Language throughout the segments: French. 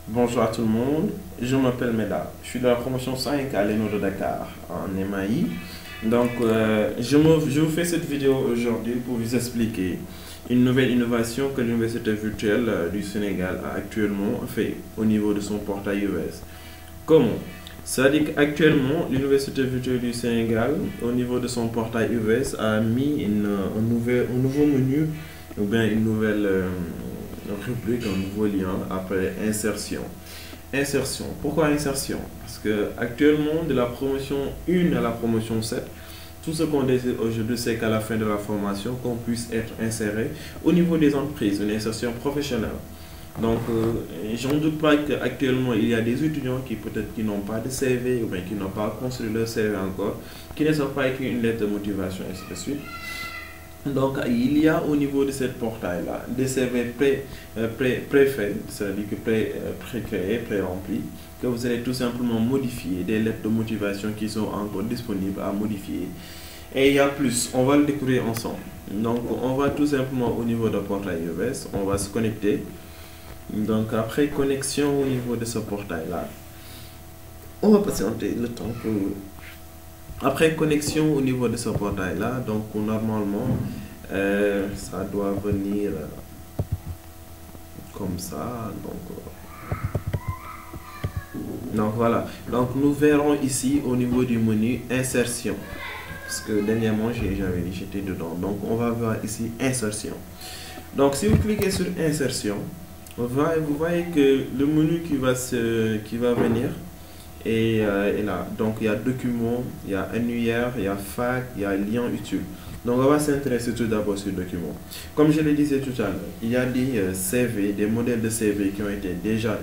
Bonjour à tout le monde, je m'appelle Meda, je suis de la promotion 5 à l'ENO de Dakar en MAI. Je vous fais cette vidéo aujourd'hui pour vous expliquer une nouvelle innovation que l'Université virtuelle du Sénégal a actuellement fait au niveau de son portail UVS. Comment? C'est-à-dire qu'actuellement, l'Université virtuelle du Sénégal, au niveau de son portail UVS, a mis un nouveau menu ou bien une nouvelle rubrique, un nouveau lien après insertion. Insertion. Pourquoi insertion? Parce que actuellement, de la promotion 1 à la promotion 7, tout ce qu'on décide aujourd'hui, c'est qu'à la fin de la formation, qu'on puisse être inséré au niveau des entreprises, une insertion professionnelle. J'en doute pas qu'actuellement, il y a des étudiants qui peut-être qui n'ont pas de CV ou bien qui n'ont pas construit leur CV encore, qui ne savent pas écrire une lettre de motivation, et ainsi de suite. Donc, il y a au niveau de cette portail-là des CV pré-faits, c'est-à-dire que pré-créés, pré-remplis, que vous allez tout simplement modifier, des lettres de motivation qui sont encore disponibles à modifier. Et il y a plus, on va le découvrir ensemble. Donc, on va tout simplement au niveau de portail UVS, on va se connecter. Donc, après connexion au niveau de ce portail-là, on va patienter le temps que... Après connexion au niveau de ce portail-là, donc normalement, ça doit venir comme ça. Donc voilà. Donc nous verrons ici au niveau du menu insertion. Parce que dernièrement, j'étais dedans. Donc on va voir ici insertion. Donc si vous cliquez sur insertion, vous voyez que le menu qui va venir et là, donc il y a documents, il y a annuaire, il y a fac, il y a lien utile. Donc on va s'intéresser tout d'abord sur le document. Comme je le disais tout à l'heure, il y a des CV, des modèles de CV qui ont été déjà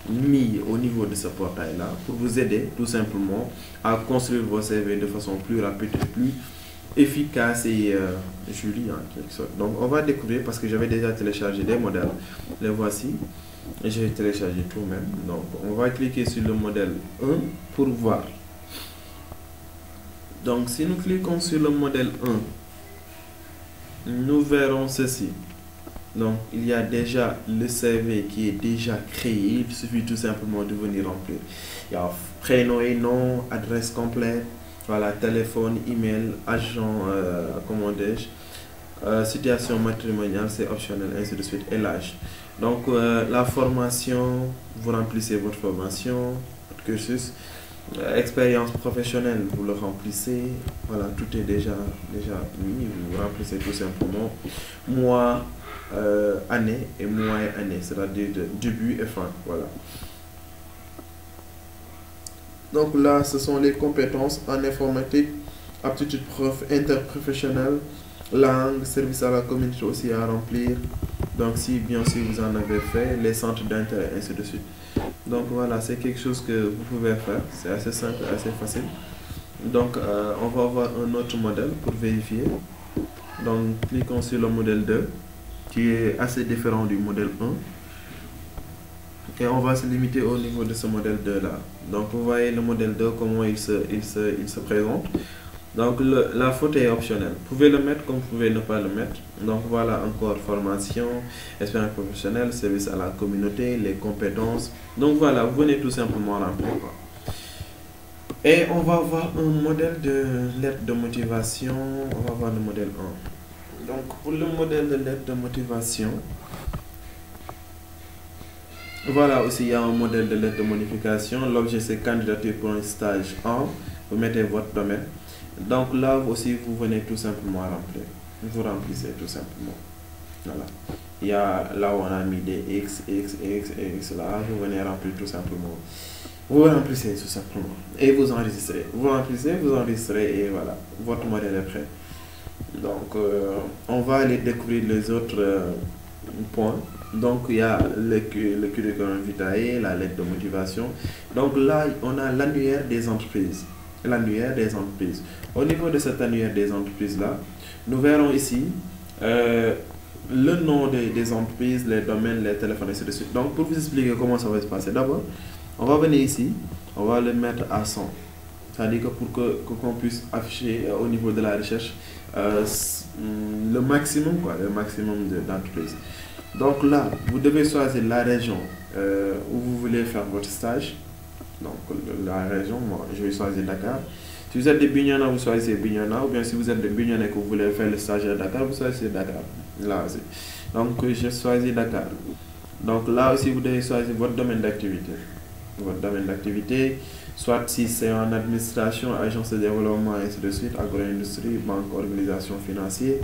mis au niveau de ce portail-là pour vous aider tout simplement à construire vos CV de façon plus rapide et plus efficace et jolie en quelque sorte. Donc on va découvrir parce que j'avais déjà téléchargé des modèles. Les voici. Et j'ai téléchargé tout même. Donc on va cliquer sur le modèle 1 pour voir. Donc si nous cliquons sur le modèle 1, nous verrons ceci. Donc il y a déjà le CV qui est déjà créé. Il suffit tout simplement de venir remplir. Il y a prénom et nom, adresse complète, voilà, téléphone, email, agent, comment dis-je, situation matrimoniale, c'est optionnel, ainsi de suite, et l'âge. Donc la formation, vous remplissez votre formation, votre cursus, expérience professionnelle, vous le remplissez, voilà, tout est déjà mis, vous remplissez tout simplement mois, année et mois et année, c'est-à-dire de début et fin, voilà. Donc là, ce sont les compétences en informatique, aptitude interprofessionnelle, langue, service à la communauté aussi à remplir. Donc si bien sûr vous en avez fait, les centres d'intérêt, ainsi de suite. Donc voilà, c'est quelque chose que vous pouvez faire. C'est assez simple, assez facile. Donc on va avoir un autre modèle pour vérifier. Donc cliquons sur le modèle 2 qui est assez différent du modèle 1. Et on va se limiter au niveau de ce modèle 2 là. Donc vous voyez le modèle 2, comment il se présente. Donc la photo est optionnelle. Vous pouvez le mettre comme vous pouvez ne pas le mettre. Donc voilà encore formation, expérience professionnelle, service à la communauté, les compétences. Donc voilà, vous venez tout simplement remplir quoi. Et on va voir un modèle de lettre de motivation. On va voir le modèle 1. Donc pour le modèle de lettre de motivation, voilà aussi il y a un modèle de lettre de modification. L'objet c'est candidature pour un stage 1. Vous mettez votre domaine. Donc là aussi vous venez tout simplement remplir. Vous remplissez tout simplement. Voilà. Il y a là où on a mis des X là. Vous venez remplir tout simplement. Vous remplissez tout simplement. Et vous enregistrez. Vous remplissez, vous enregistrez et voilà. Votre modèle est prêt. Donc on va aller découvrir les autres points. Donc il y a le curriculum vitae, la lettre de motivation. Donc là on a l'annuaire des entreprises. L'annuaire des entreprises. Au niveau de cet annuaire des entreprises là, nous verrons ici le nom des entreprises, les domaines, les téléphones, ainsi de suite. Donc pour vous expliquer comment ça va se passer, d'abord, on va venir ici, on va le mettre à 100. C'est-à-dire que pour qu'on puisse afficher au niveau de la recherche le maximum d'entreprises. Donc là, vous devez choisir la région où vous voulez faire votre stage. Donc la région, moi je vais choisir Dakar. Si vous êtes de Bignona, vous choisissez Bignona. Ou bien si vous êtes de Bignona et que vous voulez faire le stage à Dakar, vous choisissez Dakar. Là aussi. Donc je choisis Dakar. Donc là aussi, vous devez choisir votre domaine d'activité. Votre domaine d'activité, soit si c'est en administration, agence de développement, ainsi de suite, agro-industrie, banque, organisation financière.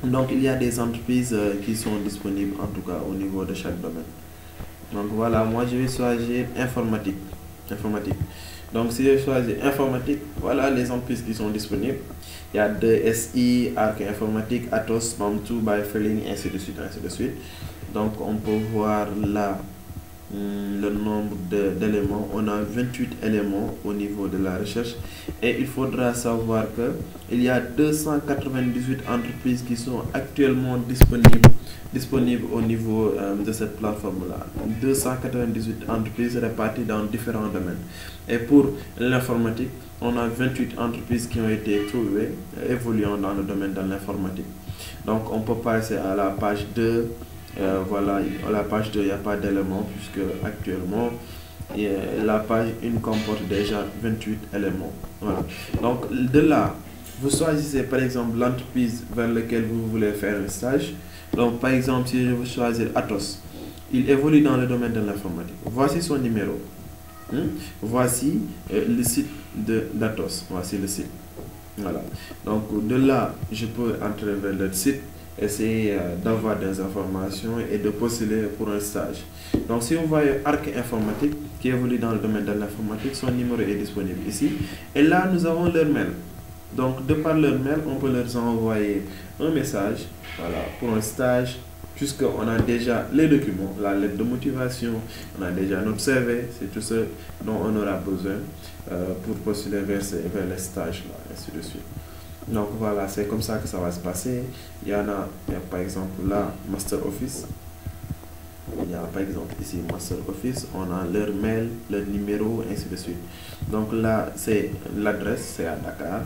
Donc il y a des entreprises qui sont disponibles en tout cas au niveau de chaque domaine. Donc voilà, moi je vais choisir informatique. Informatique. Donc si je choisis informatique, voilà les entreprises qui sont disponibles. Il y a 2SI, Arc Informatique, Atos, Mamtou, Byfelling, ainsi de suite, ainsi de suite. Donc on peut voir là le nombre d'éléments. On a 28 éléments au niveau de la recherche et il faudra savoir que il y a 298 entreprises qui sont actuellement disponibles au niveau de cette plateforme là. 298 entreprises réparties dans différents domaines. Et pour l'informatique, on a 28 entreprises qui ont été trouvées évoluant dans le domaine de l'informatique. Donc on peut passer à la page 2. Voilà, à la page 2, il n'y a pas d'éléments puisque actuellement la page 1 comporte déjà 28 éléments. Voilà. Donc de là, vous choisissez par exemple l'entreprise vers laquelle vous voulez faire un stage. Donc par exemple, si je veux choisir Atos, il évolue dans le domaine de l'informatique. Voici son numéro. Voici le site d'Atos. Voici le site. Voilà. Donc de là, je peux entrer vers le site, essayer d'avoir des informations et de postuler pour un stage. Donc si on voit Arc Informatique qui évolue dans le domaine de l'informatique, son numéro est disponible ici. Et là, nous avons leur mail. Donc de par leur mail, on peut leur envoyer un message, voilà, pour un stage, puisqu'on a déjà les documents, la lettre de motivation, on a déjà notre CV, c'est tout ce dont on aura besoin pour postuler vers les stages, là, ainsi de suite. Donc voilà, c'est comme ça que ça va se passer. Il y a par exemple là, Master Office. Il y a par exemple ici Master Office, on a leur mail, leur numéro, ainsi de suite. Donc là, c'est l'adresse, c'est à Dakar.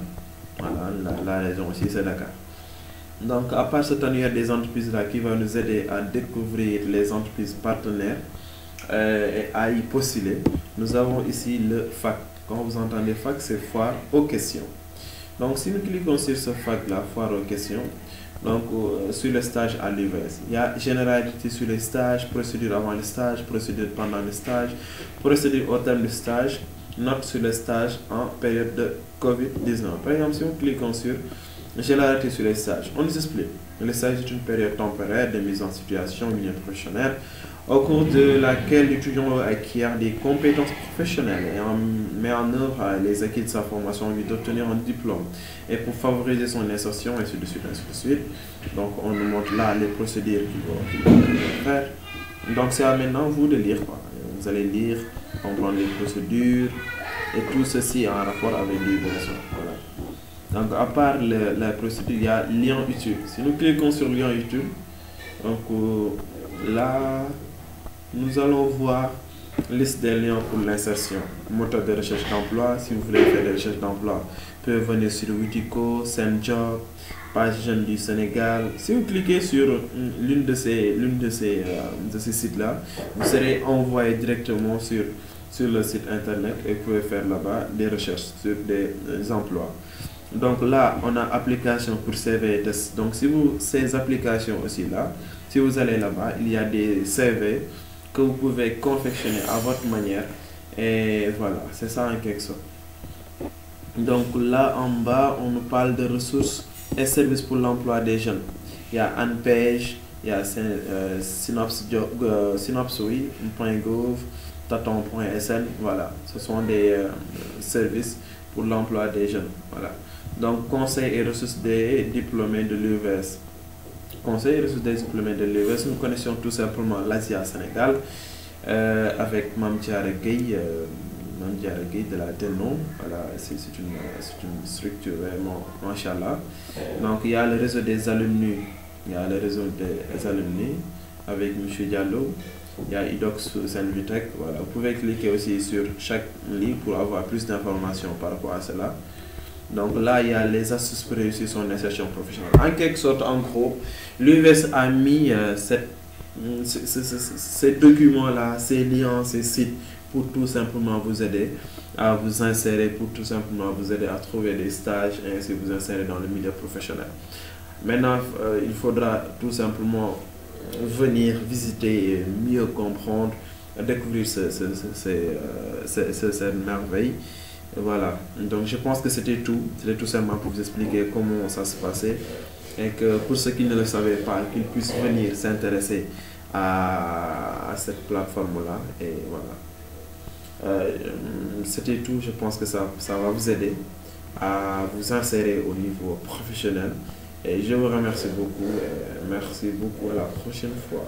Voilà, la région aussi, c'est Dakar. Donc à part cette annuaire des entreprises là qui va nous aider à découvrir les entreprises partenaires et à y postuler, nous avons ici le FAQ. Quand vous entendez FAQ, c'est foire aux questions. Donc si nous cliquons sur ce FAQ là, foire aux questions, donc sur le stage à l'UVS, il y a généralité sur les stages, procédure avant le stage, procédure pendant le stage, procédure au terme du stage, note sur le stage en période de Covid-19. Par exemple, si nous cliquons sur généralité sur les stages, on nous explique. Le stage est une période temporaire de mise en situation milieu professionnel au cours de laquelle l'étudiant acquiert des compétences professionnelles et met en œuvre les acquis de sa formation en vue d'obtenir un diplôme et pour favoriser son insertion, ainsi de suite, ainsi de suite. Donc on nous montre là les procédures qu'il vont faire. Donc c'est à maintenant vous de lire, quoi. Vous allez lire, comprendre les procédures et tout ceci en rapport avec l'évolution. Voilà. Donc à part la procédure, il y a lien utile. Si nous cliquons sur lien utile, donc là nous allons voir liste des liens pour l'insertion, moteur de recherche d'emploi. Si vous voulez faire des recherches d'emploi, vous pouvez venir sur Witico, Senjob, page jeune du Sénégal. Si vous cliquez sur l'une de ces sites là, vous serez envoyé directement sur le site internet et vous pouvez faire là-bas des recherches sur des emplois. Donc là, on a application pour CV et test. Donc si ces applications aussi là, si vous allez là-bas, il y a des CV que vous pouvez confectionner à votre manière. Et voilà, c'est ça en quelque sorte. Donc là en bas, on nous parle de ressources et services pour l'emploi des jeunes. Il y a ANPEJ, il y a Synopsui.gouv, Taton.sn. Voilà, ce sont des services pour l'emploi des jeunes. Voilà. Donc conseil et ressources des diplômés de l'UVS. Conseil et ressources des diplômés de l'UVS, nous connaissons tout simplement l'Asia Sénégal avec Mame Diarra Gueye de la Ténon. Voilà, c'est une structure vraiment machallah. Donc il y a le réseau des alumni, avec M. Diallo. Il y a IDOX Senvitech. Voilà. Vous pouvez cliquer aussi sur chaque lien pour avoir plus d'informations par rapport à cela. Donc là, il y a les astuces pour réussir son insertion professionnelle. En quelque sorte, en gros, l'UVS a mis ces documents-là, ces liens, ces sites pour tout simplement vous aider à vous insérer, pour tout simplement vous aider à trouver des stages et ainsi vous insérer dans le milieu professionnel. Maintenant, il faudra tout simplement venir visiter et mieux comprendre, découvrir cette merveille. Voilà, donc je pense que c'était tout simplement pour vous expliquer comment ça se passait et que pour ceux qui ne le savaient pas, qu'ils puissent venir s'intéresser à cette plateforme-là. Et voilà, c'était tout, je pense que ça va vous aider à vous insérer au niveau professionnel. Et je vous remercie beaucoup et merci beaucoup, à la prochaine fois.